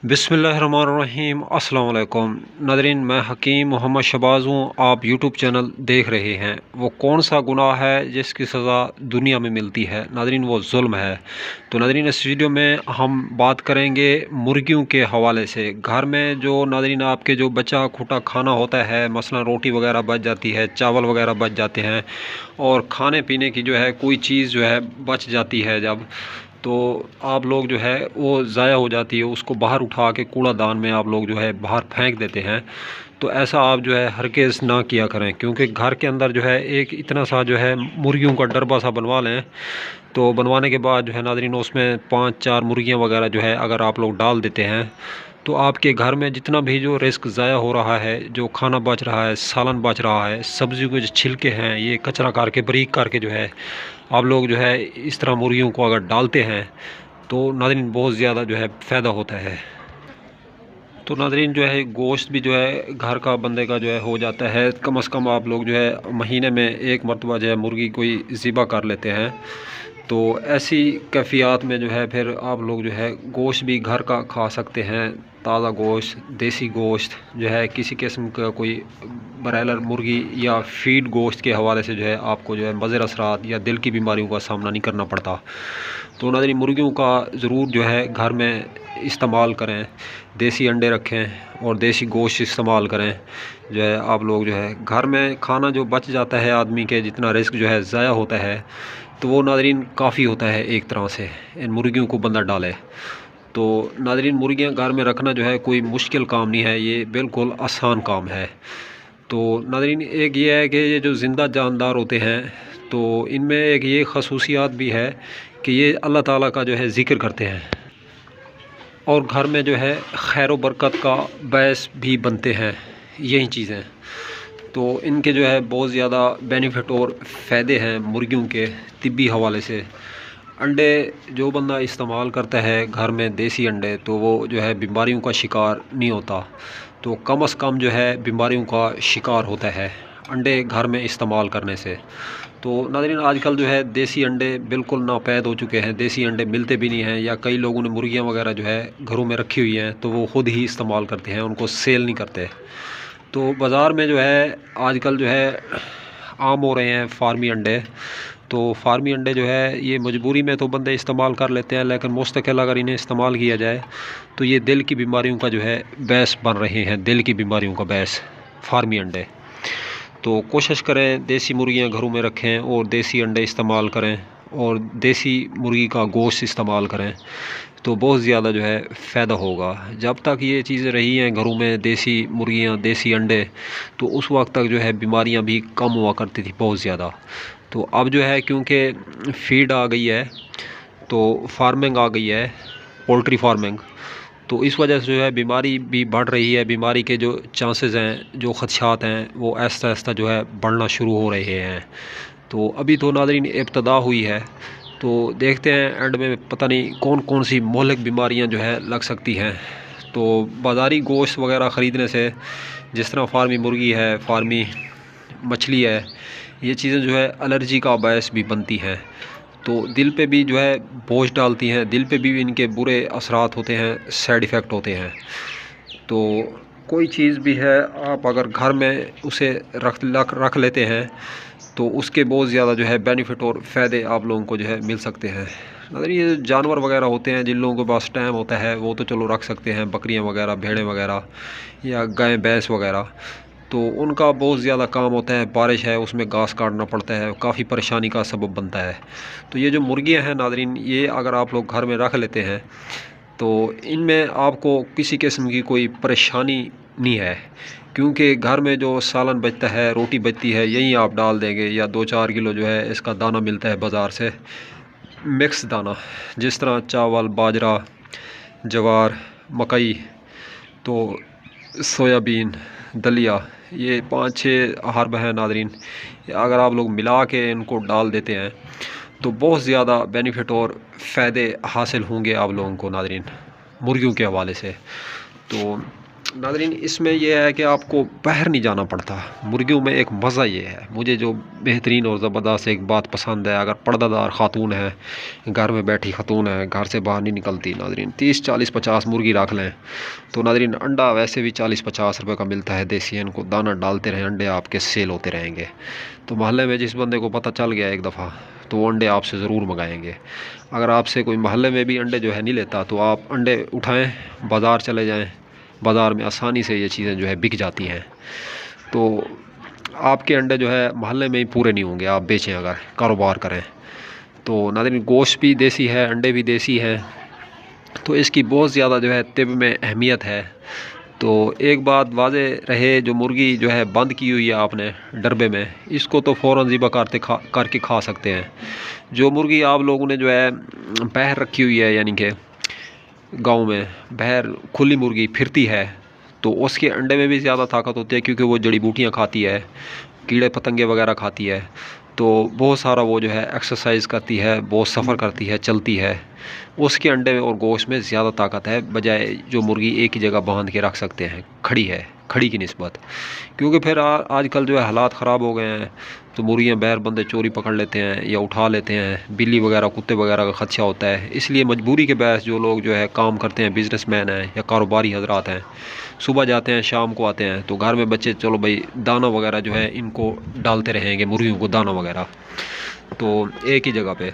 बिस्मिल्लाहिर्रहमानिर्रहीम। अस्सलाम वालेकुम नाज़रीन, मैं हकीम मोहम्मद शहबाज हूँ। आप यूट्यूब चैनल देख रहे हैं। वो कौन सा गुनाह है जिसकी सज़ा दुनिया में मिलती है नाज़रीन? वो जुल्म है। तो नाज़रीन, इस वीडियो में हम बात करेंगे मुर्गियों के हवाले से। घर में जो नाज़रीन आपके जो बचा खुटा खाना होता है, मसलन रोटी वगैरह बच जाती है, चावल वगैरह बच जाते हैं, और खाने पीने की जो है कोई चीज़ जो है बच जाती है, जब तो आप लोग जो है वो ज़ाया हो जाती है, उसको बाहर उठा के कूड़ादान में आप लोग जो है बाहर फेंक देते हैं। तो ऐसा आप जो है हरगिज़ ना किया करें, क्योंकि घर के अंदर जो है एक इतना सा जो है मुर्गियों का डरबा सा बनवा लें। तो बनवाने के बाद जो है नाज़रीन, उसमें 5-4 मुर्गियाँ वगैरह जो है अगर आप लोग डाल देते हैं, तो आपके घर में जितना भी जो रिस्क ज़ाया हो रहा है, जो खाना बच रहा है, सालन बच रहा है, सब्ज़ी के जो छिलके हैं, ये कचरा करके बारीक करके जो है आप लोग जो है इस तरह मुर्गियों को अगर डालते हैं, तो नाज़रीन बहुत ज़्यादा जो है फ़ायदा होता है। तो नाज़रीन, जो है गोश्त भी जो है घर का बंदे का जो है हो जाता है। कम से कम आप लोग जो है महीने में एक मरतबा जो है मुर्गी कोई ज़िबा कर लेते हैं। तो ऐसी कैफ़ियत में जो है फिर आप लोग जो है गोश्त भी घर का खा सकते हैं। ताज़ा गोश्त, देसी गोश्त जो है, किसी किस्म का कोई ब्रायलर मुर्गी या फीड गोश्त के हवाले से जो है आपको जो है मज़र असरात या दिल की बीमारियों का सामना नहीं करना पड़ता। तो नाज़रीन, मुर्गियों का ज़रूर जो है घर में इस्तेमाल करें, देसी अंडे रखें और देसी गोश्त इस्तेमाल करें। जो है आप लोग जो है घर में खाना जो बच जाता है आदमी के, जितना रिस्क जो है ज़ाया होता है, तो वो नाज़रीन काफ़ी होता है एक तरह से इन मुर्गियों को बंदा डाले। तो नाज़रीन, मुर्गियां घर में रखना जो है कोई मुश्किल काम नहीं है, ये बिल्कुल आसान काम है। तो नाज़रीन, एक ये है कि ये जो ज़िंदा जानदार होते हैं, तो इनमें एक ये खसूसियात भी है कि ये अल्लाह ताला का जो है ज़िक्र करते हैं, और घर में जो है खैर बरकत का बायस भी बनते हैं यही चीज़ें। तो इनके जो है बहुत ज़्यादा बेनिफिट और फ़ायदे हैं मुर्गियों के तिब्बी हवाले से। अंडे जो बंदा इस्तेमाल करता है घर में देसी अंडे, तो वो जो है बीमारियों का शिकार नहीं होता। तो कम से कम जो है बीमारियों का शिकार होता है अंडे घर में इस्तेमाल करने से। तो नाज़रीन, आजकल जो है देसी अंडे बिल्कुल नापैद हो चुके हैं, देसी अंडे मिलते भी नहीं हैं, या कई लोगों ने मुर्गियां वगैरह जो है घरों में रखी हुई हैं, तो वो ख़ुद ही इस्तेमाल करते हैं, उनको सेल नहीं करते। तो बाज़ार में जो है आजकल जो है आम हो रहे हैं फार्मी अंडे। तो फार्मी अंडे जो है ये मजबूरी में तो बंदे इस्तेमाल कर लेते हैं, लेकिन मुस्तकिल अगर इन्हें इस्तेमाल किया जाए तो ये दिल की बीमारियों का जो है बैस बन रहे हैं, दिल की बीमारियों का बैस फार्मी अंडे। तो कोशिश करें देसी मुर्गियां घरों में रखें और देसी अंडे इस्तेमाल करें और देसी मुर्गी का गोश्त इस्तेमाल करें, तो बहुत ज़्यादा जो है फ़ायदा होगा। जब तक ये चीज़ें रही हैं घरों में, देसी मुर्गियां, देसी अंडे, तो उस वक्त तक जो है बीमारियां भी कम हुआ करती थी बहुत ज़्यादा। तो अब जो है क्योंकि फीड आ गई है, तो फार्मिंग आ गई है, पोल्ट्री फार्मिंग, तो इस वजह से जो है बीमारी भी बढ़ रही है। बीमारी के जो चांसेस हैं, जो ख़दशात हैं, वो आहिस्ता आहिस्ता जो है बढ़ना शुरू हो रहे हैं। तो अभी तो नाज़रीन इब्तदा हुई है, तो देखते हैं एंड में पता नहीं कौन कौन सी मोहलिक बीमारियां जो है लग सकती हैं। तो बाज़ारी गोश्त वगैरह ख़रीदने से, जिस तरह फार्मी मुर्गी है, फार्मी मछली है, ये चीज़ें जो है एलर्जी का बायस भी बनती हैं। तो दिल पे भी जो है बोझ डालती हैं, दिल पे भी इनके बुरे असरात होते हैं, साइड इफ़ेक्ट होते हैं। तो कोई चीज़ भी है, आप अगर घर में उसे रख लेते हैं, तो उसके बहुत ज़्यादा जो है बेनिफिट और फ़ायदे आप लोगों को जो है मिल सकते हैं। अगर ये जानवर वगैरह होते हैं जिन लोगों के पास टाइम होता है, वो तो चलो रख सकते हैं, बकरियां वगैरह, भेड़ें वगैरह या गाय भैंस वगैरह, तो उनका बहुत ज़्यादा काम होता है। बारिश है, उसमें घास काटना पड़ता है, काफ़ी परेशानी का सबब बनता है। तो ये जो मुर्गियां हैं नाज़रीन, ये अगर आप लोग घर में रख लेते हैं, तो इनमें आपको किसी किस्म की कोई परेशानी नहीं है, क्योंकि घर में जो सालन बचता है, रोटी बचती है, यही आप डाल देंगे, या 2-4 किलो जो है इसका दाना मिलता है बाज़ार से, मिक्स दाना, जिस तरह चावल, बाजरा, जवार, मकई, तो सोयाबीन, दलिया, ये 5-6 हर्ब हैं नाज़रीन। अगर आप लोग मिला के इनको डाल देते हैं, तो बहुत ज़्यादा बेनिफिट और फ़ायदे हासिल होंगे आप लोगों को नाज़रीन मुर्गियों के हवाले से। तो नाज़रीन इसमें यह है कि आपको बाहर नहीं जाना पड़ता। मुर्गियों में एक मज़ा ये है, मुझे जो बेहतरीन और ज़बरदस्त एक बात पसंद है, अगर पर्दादार ख़ातून है, घर में बैठी ख़ातून है, घर से बाहर नहीं निकलती, नाज़रीन 30 40 50 मुर्गी रख लें तो नाज़रीन अंडा वैसे भी 40 50 रुपए का मिलता है देसी। इनको दाना डालते रहें, अंडे आपके सेल होते रहेंगे। तो मोहल्ले में जिस बंदे को पता चल गया एक दफ़ा तो वो अंडे आपसे ज़रूर मंगाएंगे। अगर आपसे कोई मोहल्ले में भी अंडे जो है नहीं लेता तो आप अंडे उठाएँ, बाज़ार चले जाएँ, बाज़ार में आसानी से ये चीज़ें जो है बिक जाती हैं। तो आपके अंडे जो है मोहल्ले में ही पूरे नहीं होंगे, आप बेचें अगर कारोबार करें तो। नाज़रीन गोश्त भी देसी है, अंडे भी देसी हैं, तो इसकी बहुत ज़्यादा जो है तिब में अहमियत है। तो एक बात वाज़े रहे, जो मुर्गी जो है बंद की हुई है आपने डरबे में, इसको तो फ़ौरन ज़िबा करके खा सकते हैं। जो मुर्गी आप लोगों ने जो है बाहर रखी हुई है, यानी कि गांव में बाहर खुली मुर्गी फिरती है, तो उसके अंडे में भी ज़्यादा ताकत होती है, क्योंकि वो जड़ी बूटियाँ खाती है, कीड़े पतंगे वगैरह खाती है। तो बहुत सारा वो जो है एक्सरसाइज करती है, बहुत सफ़र करती है, चलती है। उसके अंडे में और गोश्त में ज़्यादा ताकत है, बजाय जो मुर्गी एक ही जगह बांध के रख सकते हैं खड़ी की निस्बत। क्योंकि फिर आजकल जो है हालात ख़राब हो गए हैं, तो मुर्गियाँ बाहर बंदे चोरी पकड़ लेते हैं या उठा लेते हैं, बिल्ली वगैरह कुत्ते वगैरह का खदशा होता है। इसलिए मजबूरी के बहस जो लोग जो है काम करते हैं, बिजनेसमैन हैं या कारोबारी हजरात हैं, सुबह जाते हैं शाम को आते हैं, तो घर में बच्चे चलो भाई दाना वगैरह जो है इनको डालते रहेंगे, मुर्गियों को दाना वगैरह तो एक ही जगह पे।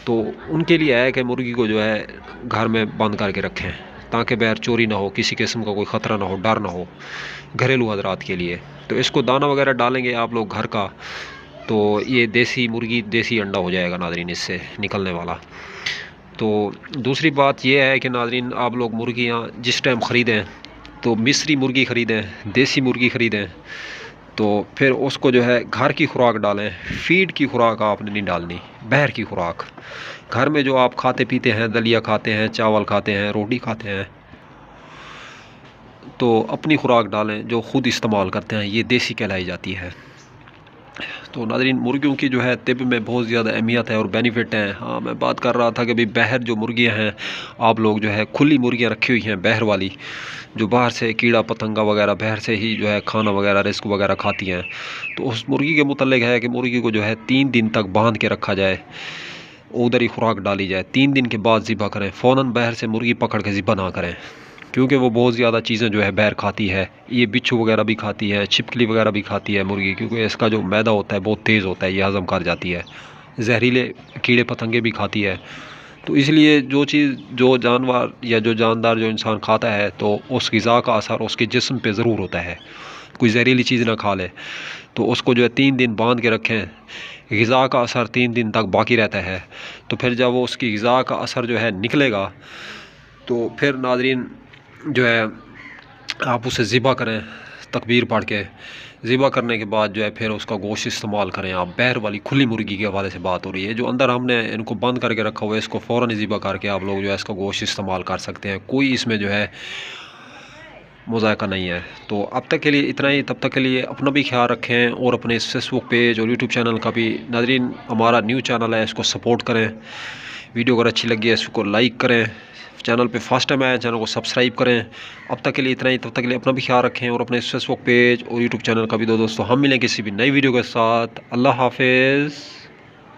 तो उनके लिए है कि मुर्गी को जो है घर में बंद करके रखें, ताकि बाहर चोरी ना हो, किसी किस्म का कोई ख़तरा ना हो, डर ना हो घरेलू हजरात के लिए। तो इसको दाना वगैरह डालेंगे आप लोग घर का, तो ये देसी मुर्गी देसी अंडा हो जाएगा नाज़रीन इससे निकलने वाला। तो दूसरी बात ये है कि नाज़रीन आप लोग मुर्गियाँ जिस टाइम ख़रीदें तो मिस्री मुर्गी ख़रीदें, देसी मुर्गी ख़रीदें, तो फिर उसको जो है घर की खुराक डालें। फीड की खुराक आपने नहीं डालनी, बाहर की खुराक। घर में जो आप खाते पीते हैं, दलिया खाते हैं, चावल खाते हैं, रोटी खाते हैं, तो अपनी खुराक डालें जो ख़ुद इस्तेमाल करते हैं, ये देसी कहलाई जाती है। तो नाज़रीन मुर्गियों की जो है तिब में बहुत ज़्यादा अहमियत है और बेनिफिट हैं। हाँ, मैं बात कर रहा था कि भाई बाहर जो मुर्गियाँ हैं, आप लोग जो है खुली मुर्गियाँ रखी हुई हैं बाहर वाली, जो बाहर से कीड़ा पतंगा वगैरह बाहर से ही जो है खाना वगैरह रिस्क वगैरह खाती हैं, तो उस मुर्गी के मुतल्लिक़ है कि मुर्गी को जो है 3 दिन तक बांध के रखा जाए, उधर ही खुराक डाली जाए। 3 दिन के बाद ज़िबा करें, फ़ौरन बाहर से मुर्गी पकड़ के ज़िबा ना करें, क्योंकि वो बहुत ज़्यादा चीज़ें जो है बाहर खाती है। ये बिच्छू वगैरह भी खाती है, छिपकली वगैरह भी खाती है मुर्गी, क्योंकि इसका जो मैदा होता है बहुत तेज़ होता है, ये हज़म कर जाती है। जहरीले कीड़े पतंगे भी खाती है। तो इसलिए जो चीज़ जो जानवर या जो जानदार जो इंसान खाता है, तो उस ग़िज़ा का असर उसके जिस्म पे ज़रूर होता है। कोई जहरीली चीज़ ना खा ले तो उसको जो है 3 दिन बांध के रखें, ग़िज़ा का असर 3 दिन तक बाकी रहता है। तो फिर जब वो उसकी ग़िज़ा का असर जो है निकलेगा, तो फिर नाज़रीन जो है आप उसे ज़िबा करें, तकबीर पढ़ के ज़िबा करने के बाद जो है फिर उसका गोश्त इस्तेमाल करें आप। बाहर वाली खुली मुर्गी के हवाले से बात हो रही है, जो अंदर हमने इनको बंद करके रखा हुआ है, इसको फ़ौरन ज़िबा करके आप लोग जो है इसका गोश्त इस्तेमाल कर सकते हैं। कोई इसमें जो है मुज़ायका नहीं है। तो अब तक के लिए इतना ही, तब तक के लिए अपना भी ख्याल रखें और अपने फेसबुक पेज और यूट्यूब चैनल का भी। नाज़रीन हमारा न्यू चैनल है, इसको सपोर्ट करें। वीडियो अगर अच्छी लगी है इसको लाइक करें, चैनल पे फर्स्ट टाइम आए चैनल को सब्सक्राइब करें। अब तक के लिए इतना ही, तब तक के लिए अपना भी ख्याल रखें और अपने फेसबुक पेज और यूट्यूब चैनल का भी। दोस्तों हम मिलें किसी भी नई वीडियो के साथ। अल्लाह हाफिज़।